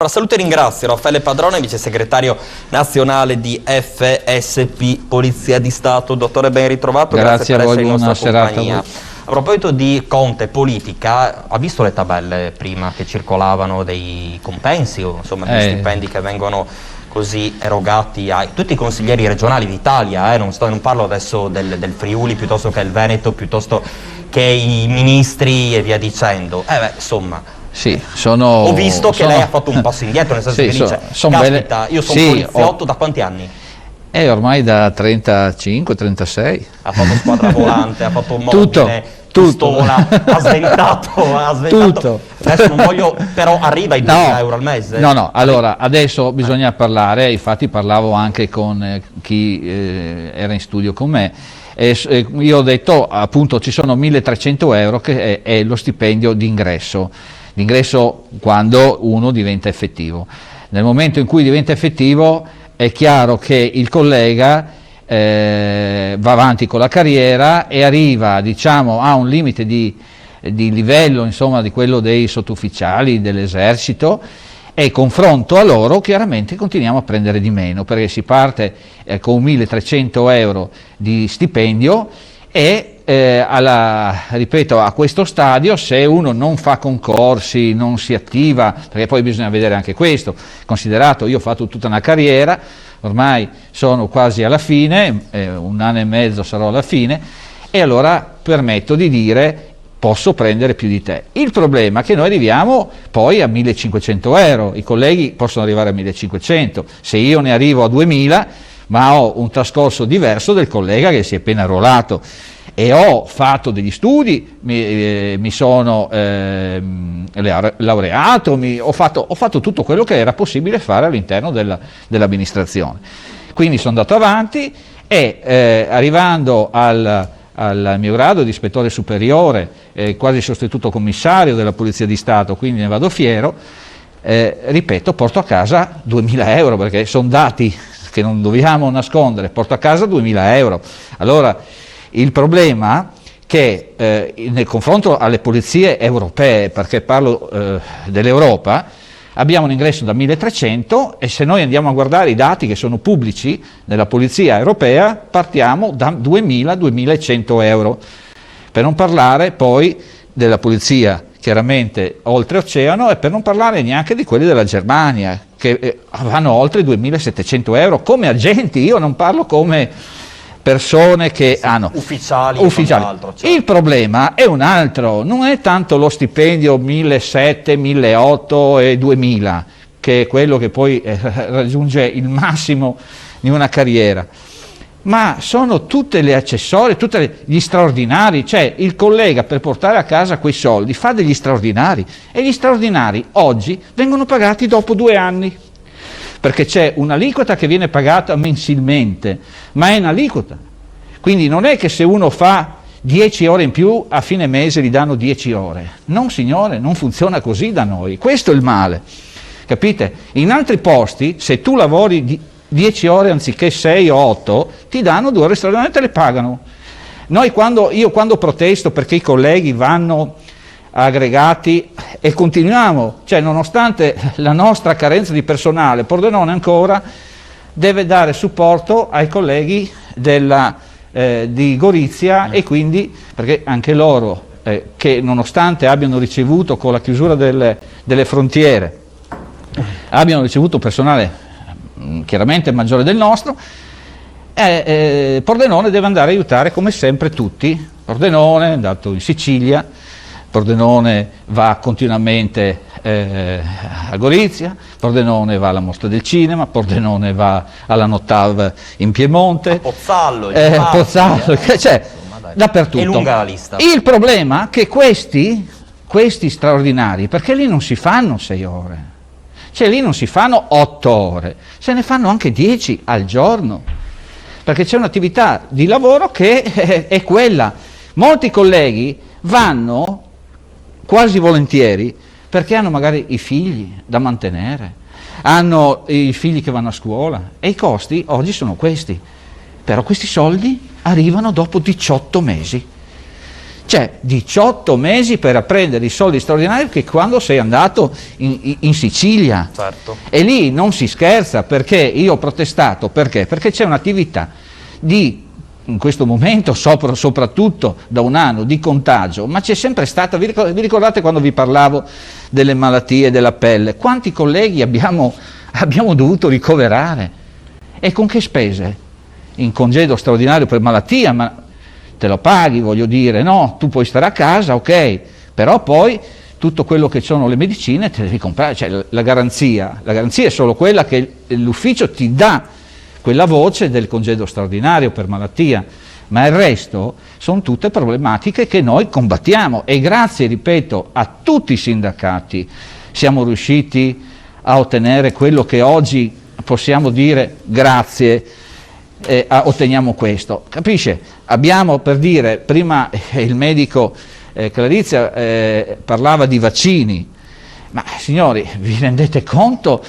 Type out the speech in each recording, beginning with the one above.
Saluto e ringrazio Raffaele Padrone, vice segretario nazionale di FSP, Polizia di Stato. Dottore, ben ritrovato, grazie per essere in nostra compagnia. A proposito di Conte politica, ha visto le tabelle prima che circolavano dei compensi o insomma degli stipendi che vengono così erogati a tutti i consiglieri regionali d'Italia, non parlo adesso del Friuli piuttosto che il Veneto, piuttosto che i ministri e via dicendo, insomma. Sì, ho visto che lei ha fatto un passo indietro, nel senso che dice, caspita, io sono poliziotto da quanti anni? Ormai da 35-36. Ha fatto squadra volante, ha fatto mobile, pistola, ha sventato. Tutto. Adesso non voglio, però arriva ai 2.000 euro al mese? No, allora, adesso bisogna parlare, infatti parlavo anche con chi era in studio con me, io ho detto appunto ci sono 1.300 euro che è lo stipendio d'ingresso quando uno diventa effettivo. Nel momento in cui diventa effettivo è chiaro che il collega va avanti con la carriera e arriva, diciamo, a un limite di livello, insomma, di quello dei sottufficiali dell'esercito, e confronto a loro chiaramente continuiamo a prendere di meno, perché si parte con 1.300 euro di stipendio e ripeto, a questo stadio, se uno non fa concorsi, non si attiva, perché poi bisogna vedere anche questo, considerato io ho fatto tutta una carriera, ormai sono quasi alla fine, 1 anno e mezzo sarò alla fine, e allora permetto di dire posso prendere più di te. Il problema è che noi arriviamo poi a 1.500 euro, i colleghi possono arrivare a 1.500, se io ne arrivo a 2.000, ma ho un trascorso diverso del collega che si è appena arruolato e ho fatto degli studi, mi sono laureato, ho fatto tutto quello che era possibile fare all'interno dell'amministrazione. Quindi sono andato avanti e arrivando al mio grado di ispettore superiore, quasi sostituto commissario della Polizia di Stato, quindi ne vado fiero, ripeto, porto a casa 2.000 euro, perché sono dati che non dobbiamo nascondere, porto a casa 2.000 euro. Allora, il problema che nel confronto alle polizie europee, perché parlo dell'Europa, abbiamo un ingresso da 1.300 e se noi andiamo a guardare i dati che sono pubblici nella polizia europea partiamo da 2.000-2.100 euro, per non parlare poi della polizia chiaramente oltreoceano e per non parlare neanche di quelli della Germania che vanno oltre i 2.700 euro come agenti, io non parlo come persone che hanno ufficiali. Certo. Il problema è un altro, non è tanto lo stipendio 1.700, 1.800 e 2.000 che è quello che poi raggiunge il massimo di una carriera, ma sono tutte le accessorie, tutti gli straordinari, cioè il collega per portare a casa quei soldi fa degli straordinari e gli straordinari oggi vengono pagati dopo 2 anni. Perché c'è un'aliquota che viene pagata mensilmente, ma è un'aliquota. Quindi non è che se uno fa 10 ore in più a fine mese gli danno 10 ore. No signore, non funziona così da noi. Questo è il male. Capite? In altri posti, se tu lavori 10 ore anziché 6 o 8, ti danno 2 ore straordinarie e te le pagano. Io quando protesto perché i colleghi vanno aggregati e continuiamo, cioè nonostante la nostra carenza di personale, Pordenone ancora deve dare supporto ai colleghi di Gorizia e quindi perché anche loro che nonostante abbiano ricevuto con la chiusura delle frontiere abbiano ricevuto personale chiaramente maggiore del nostro, Pordenone deve andare a aiutare come sempre tutti. Pordenone è andato in Sicilia, Pordenone va continuamente a Gorizia, Pordenone va alla Mostra del Cinema, Pordenone va alla Nottav in Piemonte, a Pozzallo, cioè dappertutto. È lunga la lista. Il problema è che questi straordinari, perché lì non si fanno 6 ore, cioè lì non si fanno 8 ore, se ne fanno anche 10 al giorno, perché c'è un'attività di lavoro che è quella. Molti colleghi vanno quasi volentieri perché hanno magari i figli da mantenere, hanno i figli che vanno a scuola e i costi oggi sono questi, però questi soldi arrivano dopo 18 mesi. Cioè 18 mesi per prendere i soldi straordinari che quando sei andato in Sicilia. Certo. E lì non si scherza, perché io ho protestato, perché c'è un'attività in questo momento, soprattutto da un anno, di contagio, ma c'è sempre stata. Vi ricordate quando vi parlavo delle malattie della pelle? Quanti colleghi abbiamo dovuto ricoverare? E con che spese? In congedo straordinario per malattia, ma te lo paghi, voglio dire, no, tu puoi stare a casa, ok, però poi tutto quello che sono le medicine te le devi comprare, cioè la garanzia è solo quella che l'ufficio ti dà, quella voce del congedo straordinario per malattia, ma il resto sono tutte problematiche che noi combattiamo, e grazie, ripeto, a tutti i sindacati siamo riusciti a ottenere quello che oggi possiamo dire grazie. Otteniamo questo, capisce? Abbiamo, per dire, prima il medico Clarizia parlava di vaccini, ma signori, vi rendete conto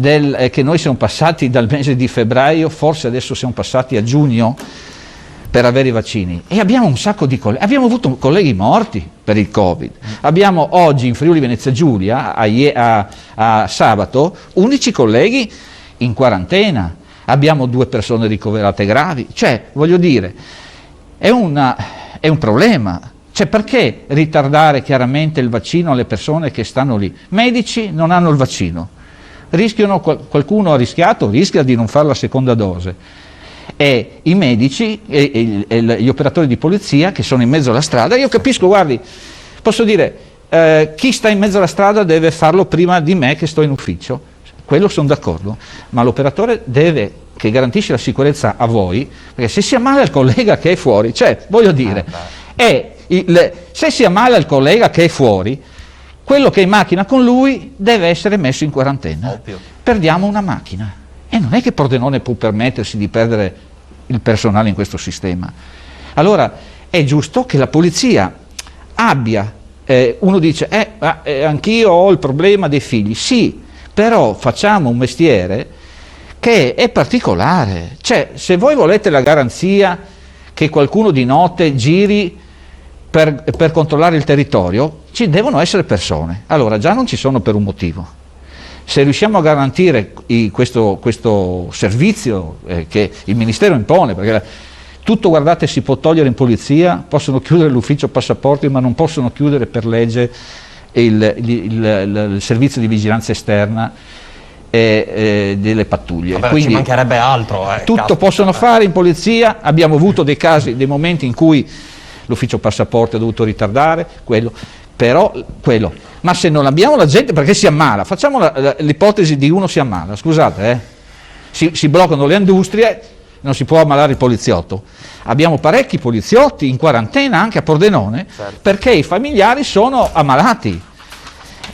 che noi siamo passati dal mese di febbraio, forse adesso siamo passati a giugno per avere i vaccini, e abbiamo un sacco di colleghi, abbiamo avuto colleghi morti per il Covid, abbiamo oggi in Friuli Venezia Giulia a sabato 11 colleghi in quarantena. Abbiamo 2 persone ricoverate gravi, cioè voglio dire, è un problema. Cioè, perché ritardare chiaramente il vaccino alle persone che stanno lì? Medici non hanno il vaccino, qualcuno ha rischia di non fare la seconda dose, e i medici e gli operatori di polizia che sono in mezzo alla strada. Io capisco, guardi, posso dire, chi sta in mezzo alla strada deve farlo prima di me che sto in ufficio. Quello sono d'accordo, ma l'operatore che garantisce la sicurezza a voi, perché se si ammala il collega che è fuori, cioè voglio dire, se si ammala il collega che è fuori, quello che è in macchina con lui deve essere messo in quarantena. Ovvio. Perdiamo una macchina, e non è che Pordenone può permettersi di perdere il personale in questo sistema. Allora è giusto che la polizia abbia, uno dice, anch'io ho il problema dei figli, sì, però facciamo un mestiere che è particolare. Cioè, se voi volete la garanzia che qualcuno di notte giri per controllare il territorio, ci devono essere persone. Allora, già non ci sono per un motivo. Se riusciamo a garantire questo servizio che il Ministero impone, perché tutto, guardate, si può togliere in polizia, possono chiudere l'ufficio passaporti, ma non possono chiudere per legge il servizio di vigilanza esterna delle pattuglie. Vabbè, quindi ci mancherebbe altro. Tutto possono fare in polizia. Abbiamo avuto dei casi, dei momenti in cui l'ufficio passaporti ha dovuto ritardare ma se non abbiamo la gente, perché si ammala, facciamo l'ipotesi di uno si ammala, scusate, si bloccano le industrie, non si può ammalare il poliziotto. Abbiamo parecchi poliziotti in quarantena anche a Pordenone, certo, perché i familiari sono ammalati,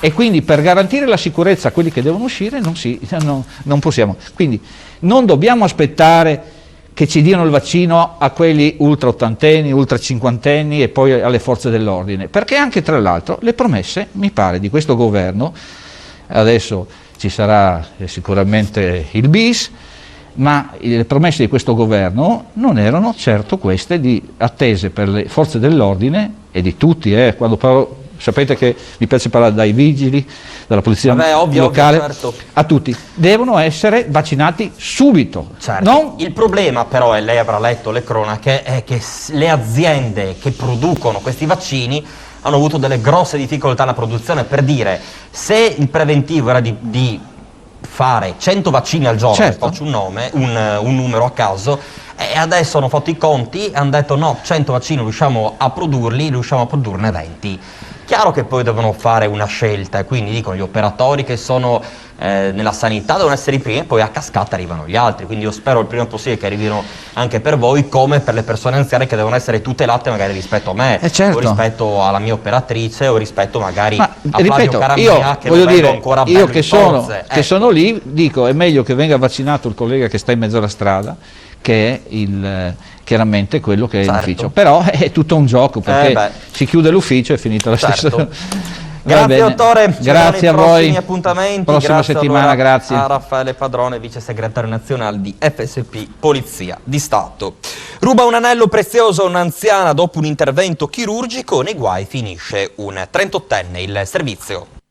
e quindi per garantire la sicurezza a quelli che devono uscire non possiamo. Quindi non dobbiamo aspettare che ci diano il vaccino a quelli ultra ottantenni, ultra cinquantenni e poi alle forze dell'ordine, perché anche, tra l'altro, le promesse, mi pare, di questo governo, adesso ci sarà sicuramente il bis, ma le promesse di questo governo non erano certo queste attese per le forze dell'ordine e di tutti, quando parlo, sapete che mi piace parlare dai vigili, dalla polizia locale, certo, a tutti, devono essere vaccinati subito. Certo. Il problema però, e lei avrà letto le cronache, è che le aziende che producono questi vaccini hanno avuto delle grosse difficoltà alla produzione. Per dire, se il preventivo era di fare 100 vaccini al giorno, certo, faccio un numero a caso, e adesso hanno fatto i conti e hanno detto no, 100 vaccini riusciamo a produrli, riusciamo a produrne 20. Chiaro che poi devono fare una scelta, e quindi dicono gli operatori che sono nella sanità devono essere i primi, e poi a cascata arrivano gli altri. Quindi io spero il prima possibile che arrivino anche per voi, come per le persone anziane che devono essere tutelate magari rispetto a me, certo, o rispetto alla mia operatrice, o rispetto magari a ripeto, Flavio Caramia, che voglio dire, ancora io che sono lì, dico, è meglio che venga vaccinato il collega che sta in mezzo alla strada, che è chiaramente quello che è in ufficio, però è tutto un gioco, perché si chiude l'ufficio e è finita la stessa. Grazie dottore, grazie a voi, appuntamenti, prossima grazie settimana, grazie a Raffaele Padrone, vice segretario nazionale di FSP Polizia di Stato. Ruba un anello prezioso a un'anziana dopo un intervento chirurgico, nei guai finisce un 38enne. Il servizio.